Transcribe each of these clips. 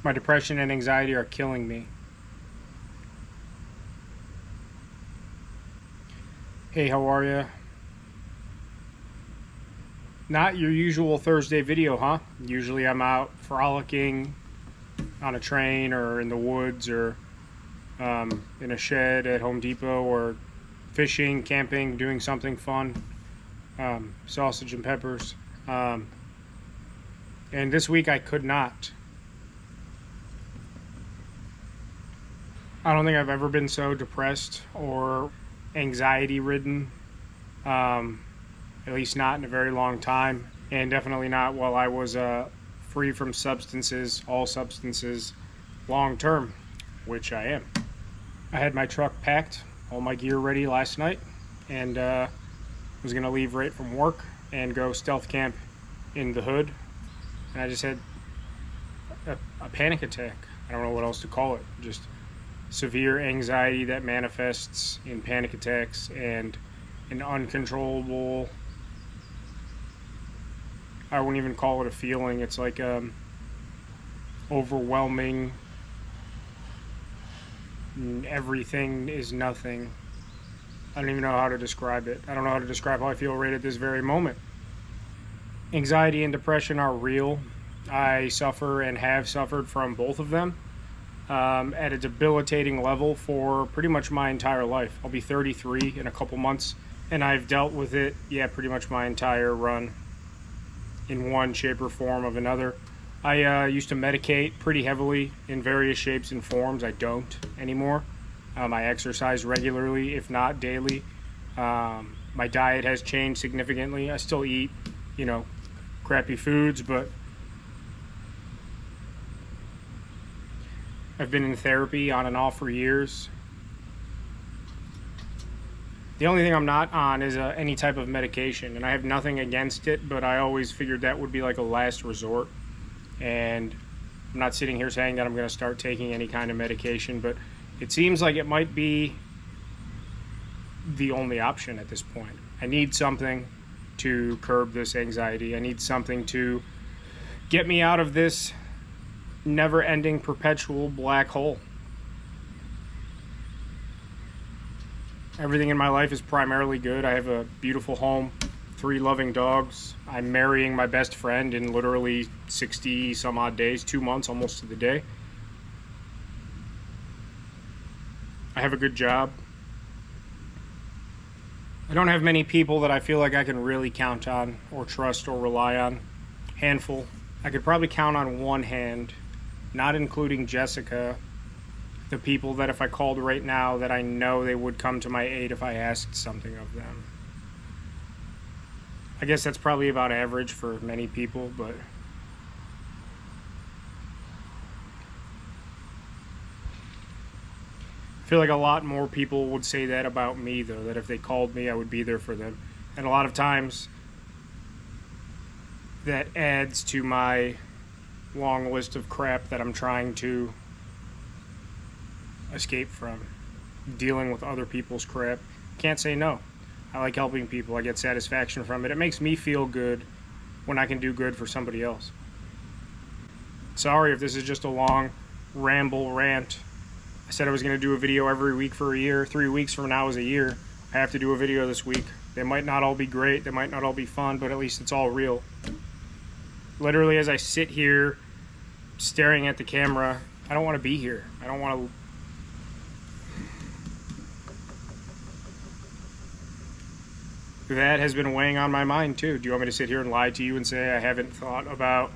My depression and anxiety are killing me. Hey, how are ya? Not your usual Thursday video, huh? Usually I'm out frolicking on a train or in the woods or in a shed at Home Depot or fishing, camping, doing something fun. Sausage and peppers. And this week I could not. I don't think I've ever been so depressed or anxiety ridden, at least not in a very long time, and definitely not while I was free from substances, all substances, long term, which I am. I had my truck packed, all my gear ready last night, and was going to leave right from work and go stealth camp in the hood, and I just had a panic attack. I don't know what else to call it. Just severe anxiety that manifests in panic attacks and an uncontrollable, I wouldn't even call it a feeling, it's like overwhelming, everything is nothing. I don't even know how to describe it. I don't know how to describe how I feel right at this very moment. Anxiety and depression are real. I suffer and have suffered from both of them at a debilitating level for pretty much my entire life. I'll be 33 in a couple months, and I've dealt with it, pretty much my entire run in one shape or form of another. I used to medicate pretty heavily in various shapes and forms. I don't anymore. I exercise regularly, if not daily. My diet has changed significantly. I still eat, crappy foods, but I've been in therapy on and off for years. The only thing I'm not on is any type of medication, and I have nothing against it, but I always figured that would be like a last resort. And I'm not sitting here saying that I'm going to start taking any kind of medication, but it seems like it might be the only option at this point. I need something to curb this anxiety. I need something to get me out of this never-ending, perpetual black hole. Everything in my life is primarily good. I have a beautiful home, 3 loving dogs. I'm marrying my best friend in literally 60 some odd days, 2 months almost to the day. I have a good job. I don't have many people that I feel like I can really count on or trust or rely on. Handful. I could probably count on one hand, not including Jessica, the people that if I called right now that I know they would come to my aid if I asked something of them. I guess that's probably about average for many people, but I feel like a lot more people would say that about me, though, that if they called me, I would be there for them. And a lot of times that adds to my long list of crap that I'm trying to escape from. Dealing with other people's crap. Can't say no. I like helping people. I get satisfaction from it. It makes me feel good when I can do good for somebody else. Sorry if this is just a long ramble rant. I said I was going to do a video every week for a year. 3 weeks from now is a year. I have to do a video this week. They might not all be great. They might not all be fun, but at least it's all real. Literally, as I sit here staring at the camera, I don't want to be here. I don't want to. That has been weighing on my mind too. Do you want me to sit here and lie to you and say I haven't thought about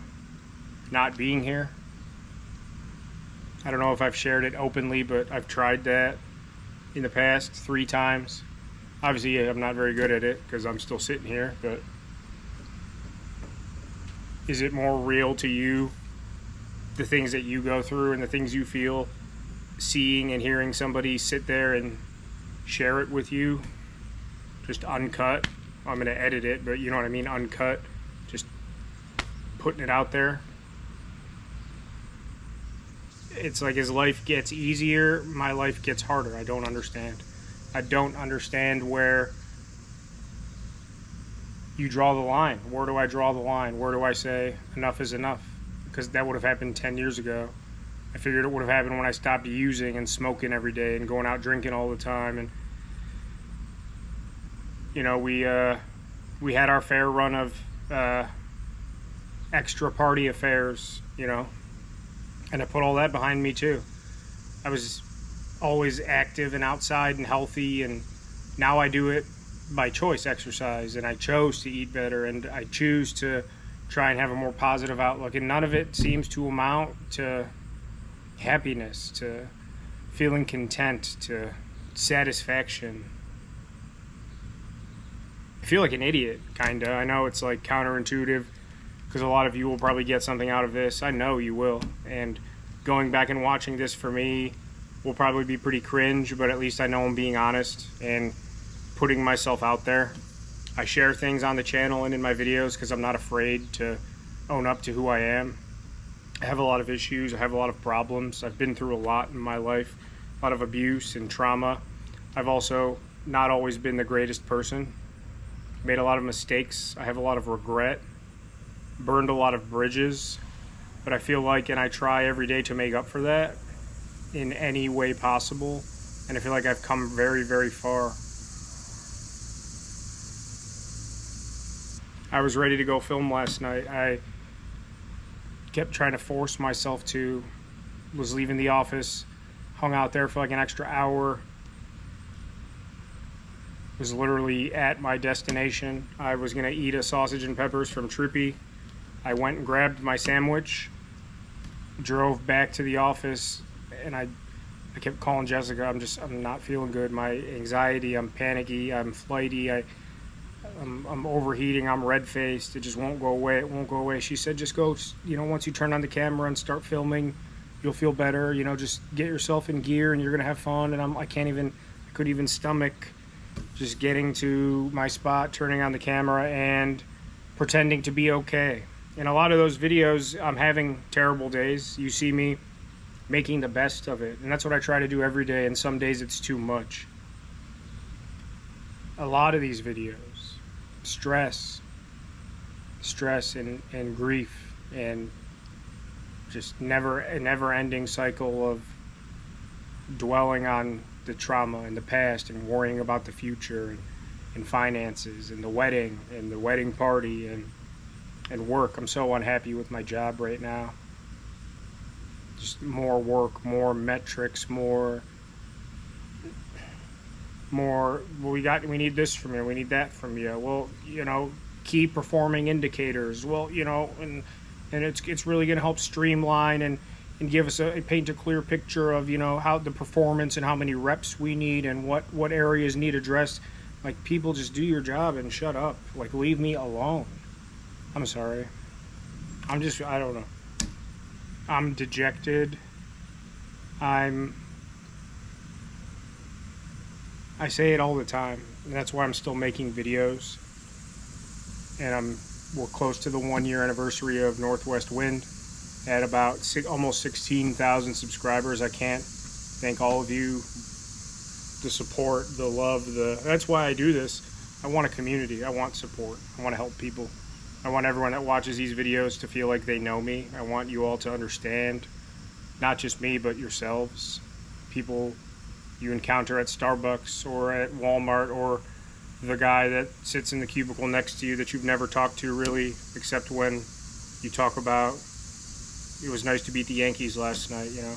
not being here? I don't know if I've shared it openly, but I've tried that in the past 3 times. Obviously, I'm not very good at it because I'm still sitting here, but is it more real to you, the things that you go through and the things you feel, seeing and hearing somebody sit there and share it with you, just uncut? I'm going to edit it, but you know what I mean, uncut, just putting it out there. It's like as life gets easier, my life gets harder. I don't understand. I don't understand where you draw the line. Where do I draw the line? Where do I say enough is enough? Because that would have happened 10 years ago. I figured it would have happened when I stopped using and smoking every day and going out drinking all the time. And you know, we had our fair run of extra party affairs, you know, and I put all that behind me too. I was always active and outside and healthy, and now I do it by choice, exercise, and I chose to eat better, and I choose to try and have a more positive outlook, and none of it seems to amount to happiness, to feeling content, to satisfaction. I feel like an idiot, kinda. I know it's like counterintuitive, because a lot of you will probably get something out of this. I know you will, and going back and watching this for me will probably be pretty cringe, but at least I know I'm being honest and putting myself out there. I share things on the channel and in my videos because I'm not afraid to own up to who I am. I have a lot of issues. I have a lot of problems. I've been through a lot in my life, a lot of abuse and trauma. I've also not always been the greatest person. Made a lot of mistakes. I have a lot of regret. Burned a lot of bridges. But I feel like, and I try every day to make up for that in any way possible. And I feel like I've come very, very far. I was ready to go film last night. I kept trying to force myself to. Was leaving the office, hung out there for like an extra hour. Was literally at my destination. I was gonna eat a sausage and peppers from Trippy. I went and grabbed my sandwich, drove back to the office, and I kept calling Jessica. I'm not feeling good. My anxiety, I'm panicky, I'm flighty, I'm overheating, I'm red-faced, it just won't go away, it won't go away. She said, just go, you know, once you turn on the camera and start filming, you'll feel better, you know, just get yourself in gear and you're gonna have fun. And I couldn't even stomach just getting to my spot, turning on the camera and pretending to be okay. In a lot of those videos, I'm having terrible days. You see me making the best of it, and that's what I try to do every day, and some days it's too much. A lot of these videos, stress and grief, and just a never-ending cycle of dwelling on the trauma and the past and worrying about the future and finances and the wedding party and work. I'm so unhappy with my job right now. Just more work, more metrics, more we need this from you, we need that from you. Well, you know, key performing indicators. Well, you know, and it's really going to help streamline and give us paint a clear picture of, you know, how the performance and how many reps we need and what areas need addressed. Like, people, just do your job and shut up. Like, leave me alone. I'm sorry. I don't know. I'm dejected. I say it all the time, and that's why I'm still making videos. And we're close to the 1-year anniversary of Northwest Wind at about almost 16,000 subscribers. I can't thank all of you. The support, the love, that's why I do this. I want a community. I want support. I want to help people. I want everyone that watches these videos to feel like they know me. I want you all to understand, not just me, but yourselves. People you encounter at Starbucks or at Walmart, or the guy that sits in the cubicle next to you that you've never talked to really, except when you talk about, it was nice to beat the Yankees last night, you know.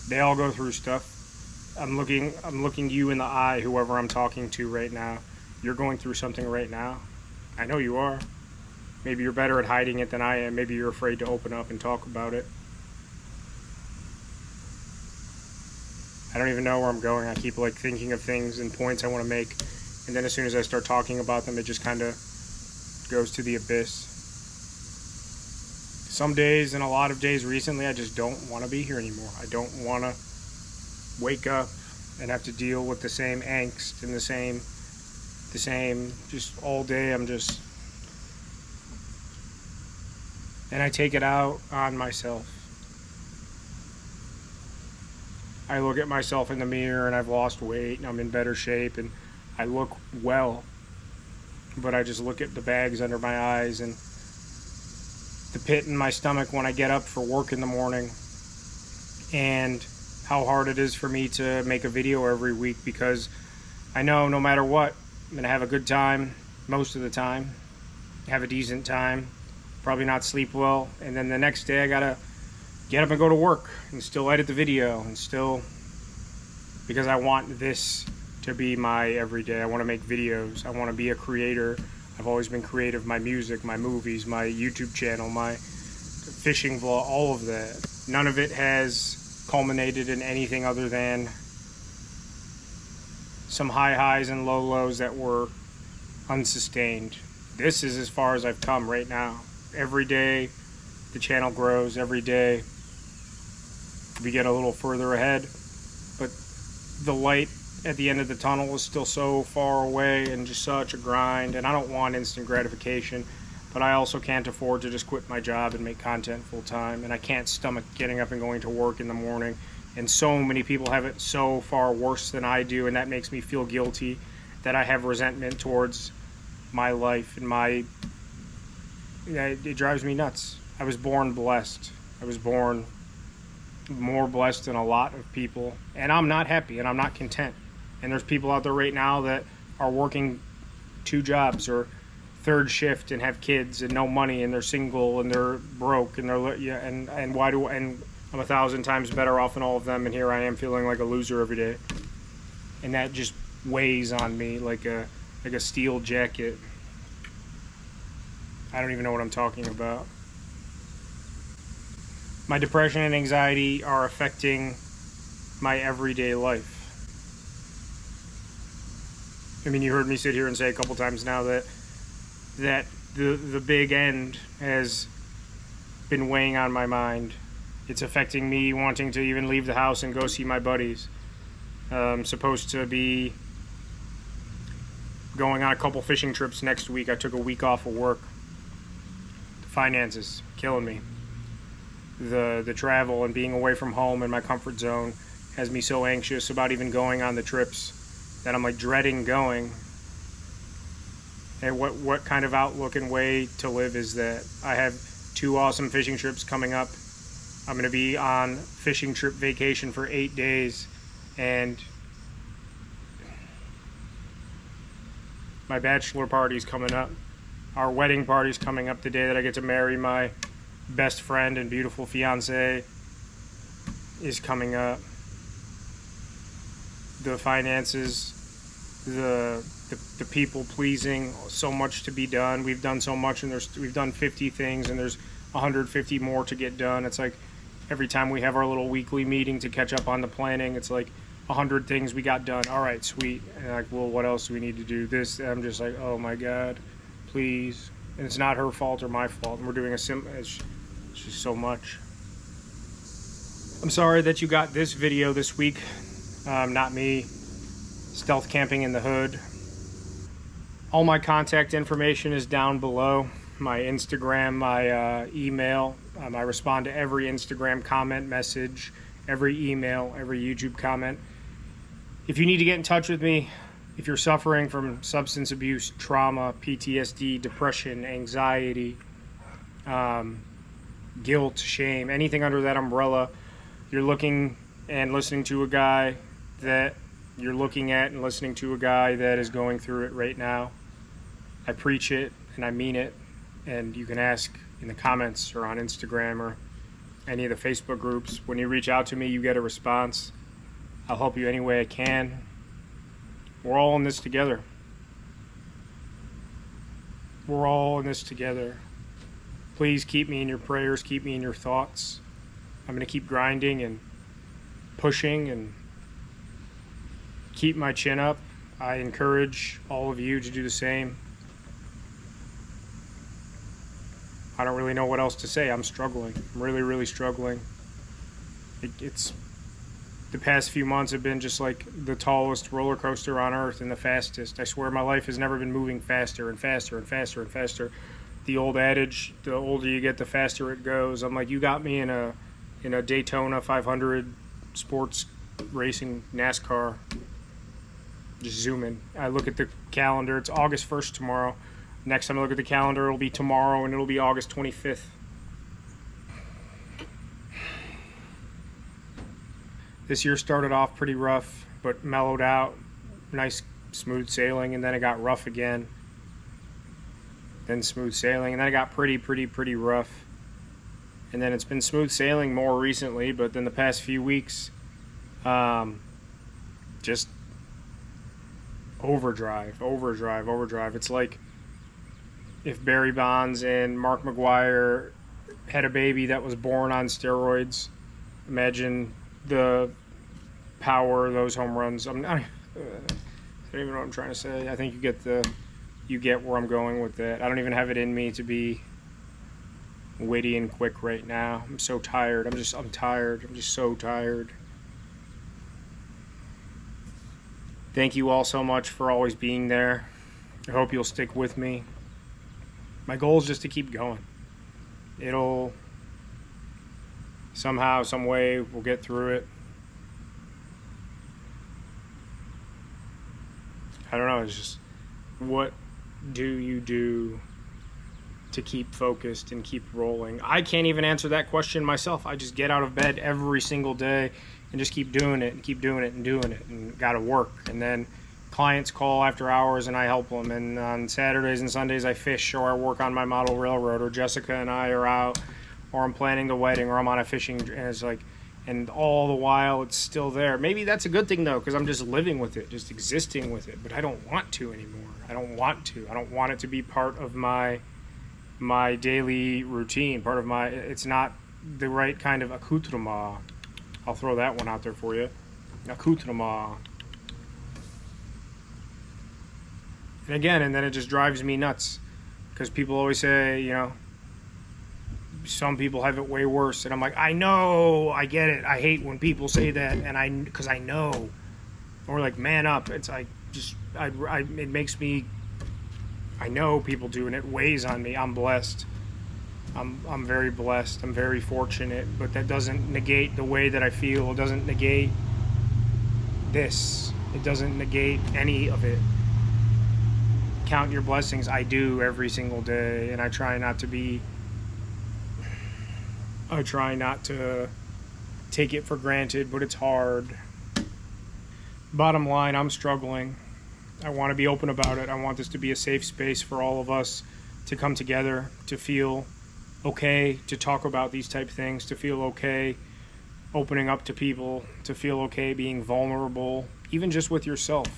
They all go through stuff. I'm looking you in the eye, whoever I'm talking to right now. You're going through something right now. I know you are. Maybe you're better at hiding it than I am. Maybe you're afraid to open up and talk about it. I don't even know where I'm going. I keep like thinking of things and points I want to make, and then as soon as I start talking about them, it just kind of goes to the abyss. Some days, and a lot of days recently, I just don't want to be here anymore. I don't want to wake up and have to deal with the same angst and the same just all day. And I take it out on myself. I look at myself in the mirror and I've lost weight and I'm in better shape and I look well, but I just look at the bags under my eyes and the pit in my stomach when I get up for work in the morning, and how hard it is for me to make a video every week, because I know no matter what, I'm going to have a good time most of the time, have a decent time, probably not sleep well, and then the next day I got to get up and go to work and still edit the video, and still, because I want this to be my everyday. I want to make videos. I want to be a creator. I've always been creative. My music, my movies, my YouTube channel, my fishing vlog, all of that. None of it has culminated in anything other than some high highs and low lows that were unsustained. This is as far as I've come right now. Every day the channel grows. Every day we get a little further ahead, but the light at the end of the tunnel is still so far away, and just such a grind. And I don't want instant gratification, but I also can't afford to just quit my job and make content full time, and I can't stomach getting up and going to work in the morning. And so many people have it so far worse than I do, and that makes me feel guilty that I have resentment towards my life and it drives me nuts. I was born blessed. I was born more blessed than a lot of people, and I'm not happy and I'm not content. And there's people out there right now that are working 2 jobs or 3rd shift and have kids and no money, and they're single and they're broke, and and I'm 1,000 times better off than all of them, and here I am feeling like a loser every day. And that just weighs on me like a steel jacket. I don't even know what I'm talking about. My depression and anxiety are affecting my everyday life. I mean, you heard me sit here and say a couple times now that the big end has been weighing on my mind. It's affecting me wanting to even leave the house and go see my buddies. I'm supposed to be going on a couple fishing trips next week. I took a week off of work. The finances killing me. The travel and being away from home and my comfort zone has me so anxious about even going on the trips that I'm like dreading going. And what kind of outlook and way to live is that? I have 2 awesome fishing trips coming up. I'm going to be on fishing trip vacation for 8 days, and my bachelor party's coming up. Our wedding party's coming up the day that I get to marry my best friend and beautiful fiance is coming up. The finances, the people pleasing, so much to be done. We've done so much, and we've done 50 things, and there's 150 more to get done. It's like every time we have our little weekly meeting to catch up on the planning, it's like 100 things we got done. All right, sweet. And like, well, what else do we need to do? This. And I'm just like, oh my God, please. And it's not her fault or my fault. And we're doing it's just so much. I'm sorry that you got this video this week. Not me. Stealth camping in the hood. All my contact information is down below. My Instagram, my email. I respond to every Instagram comment, message, every email, every YouTube comment. If you need to get in touch with me, if you're suffering from substance abuse, trauma, PTSD, depression, anxiety, guilt, shame, anything under that umbrella, you're looking and listening to a guy that you're looking at and listening to a guy that is going through it right now. I preach it and I mean it, and you can ask in the comments or on Instagram or any of the Facebook groups. When you reach out to me, you get a response. I'll help you any way I can. We're all in this together. We're all in this together. Please keep me in your prayers, keep me in your thoughts. I'm going to keep grinding and pushing and keep my chin up. I encourage all of you to do the same. I don't really know what else to say. I'm struggling. I'm really, really struggling. It's the past few months have been just like the tallest roller coaster on earth and the fastest. I swear my life has never been moving faster and faster and faster and faster. The old adage, the older you get, the faster it goes. I'm like, you got me in a Daytona 500 sports racing NASCAR. Just zoom in. I look at the calendar. It's August 1st tomorrow. Next time I look at the calendar, it'll be tomorrow, and it'll be August 25th. This year started off pretty rough, but mellowed out. Nice smooth sailing, and then it got rough again. Then smooth sailing, and then it got pretty rough. And then it's been smooth sailing more recently, but then the past few weeks, just overdrive. It's like if Barry Bonds and Mark McGwire had a baby that was born on steroids. Imagine the power of those home runs. I don't even know what I'm trying to say. I think you get where I'm going with that. I don't even have it in me to be witty and quick right now. I'm so tired. I'm tired. I'm just so tired. Thank you all so much for always being there. I hope you'll stick with me. My goal is just to keep going. It'll somehow, some way, we'll get through it. I don't know, it's just, what do you do to keep focused and keep rolling? I can't even answer that question myself. I just get out of bed every single day and just keep doing it and keep doing it and doing it, and gotta work. And then clients call after hours and I help them, and on Saturdays and Sundays I fish, or I work on my model railroad, or Jessica and I are out, or I'm planning the wedding, or I'm on a fishing, and it's like, and all the while it's still there. Maybe that's a good thing though, because I'm just living with it, just existing with it, but I don't want to anymore. I don't want it to be part of my daily routine, part of my, it's not the right kind of accoutrement. I'll throw that one out there for you. Accoutrement. And again, and then it just drives me nuts, because people always say, you know, some people have it way worse, and I'm like, I know, I get it. I hate when people say that, and because I know, or like, man up. It's like, just, it makes me, I know people do, and it weighs on me. I'm blessed. I'm very blessed. I'm very fortunate, but that doesn't negate the way that I feel. It doesn't negate this. It doesn't negate any of it. Count your blessings. I do every single day, and I try not to take it for granted, but it's hard. Bottom line, I'm struggling. I want to be open about it. I want this to be a safe space for all of us to come together, to feel okay, to talk about these type of things, to feel okay opening up to people, to feel okay being vulnerable, even just with yourself.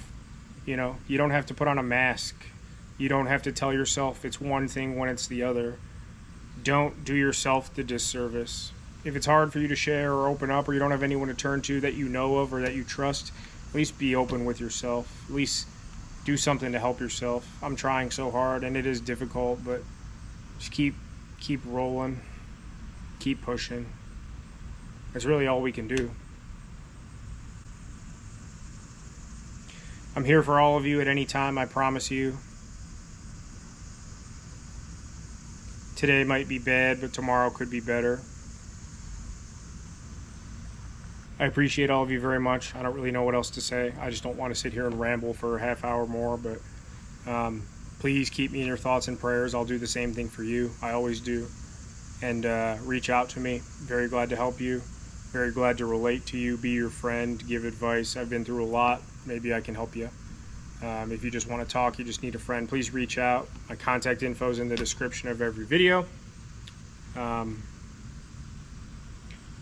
You know, you don't have to put on a mask. You don't have to tell yourself it's one thing when it's the other. Don't do yourself the disservice. If it's hard for you to share or open up, or you don't have anyone to turn to that you know of or that you trust, at least be open with yourself. At least do something to help yourself. I'm trying so hard, and it is difficult, but just keep rolling, keep pushing. That's really all we can do. I'm here for all of you at any time, I promise you. Today might be bad, but tomorrow could be better. I appreciate all of you very much. I don't really know what else to say. I just don't want to sit here and ramble for a half hour more, but please keep me in your thoughts and prayers. I'll do the same thing for you. I always do. And reach out to me. Very glad to help you. Very glad to relate to you, be your friend, give advice. I've been through a lot. Maybe I can help you. If you just want to talk, you just need a friend, please reach out. My contact info is in the description of every video.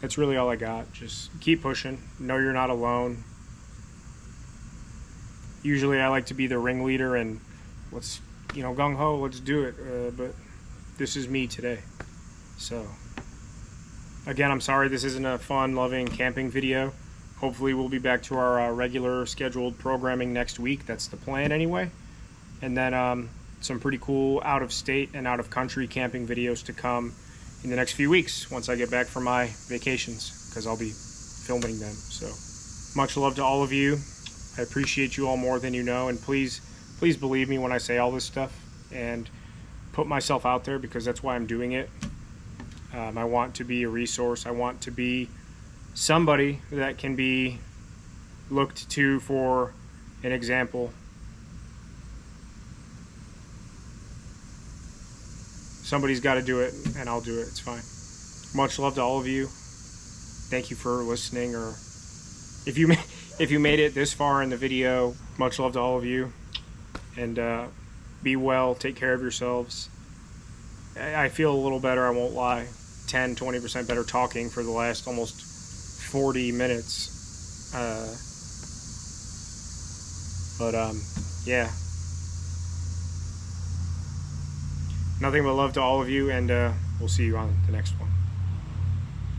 That's really all I got. Just keep pushing. Know you're not alone. Usually I like to be the ringleader and let's, you know, gung-ho, let's do it. But this is me today. So, again, I'm sorry this isn't a fun, loving camping video. Hopefully we'll be back to our regular scheduled programming next week. That's the plan anyway. And then some pretty cool out-of-state and out-of-country camping videos to come in the next few weeks once I get back from my vacations, because I'll be filming them. So much love to all of you. I appreciate you all more than you know, and please believe me when I say all this stuff and put myself out there, because that's why I'm doing it. I want to be a resource. I want to be somebody that can be looked to for an example. Somebody's got to do it, and I'll do it. It's fine. Much love to all of you. Thank you for listening or if you if you made it this far in the video, much love to all of you, and be well, take care of yourselves. I feel a little better, I won't lie. 10-20% better talking for the last almost 40 minutes. Yeah. Nothing but love to all of you, and we'll see you on the next one.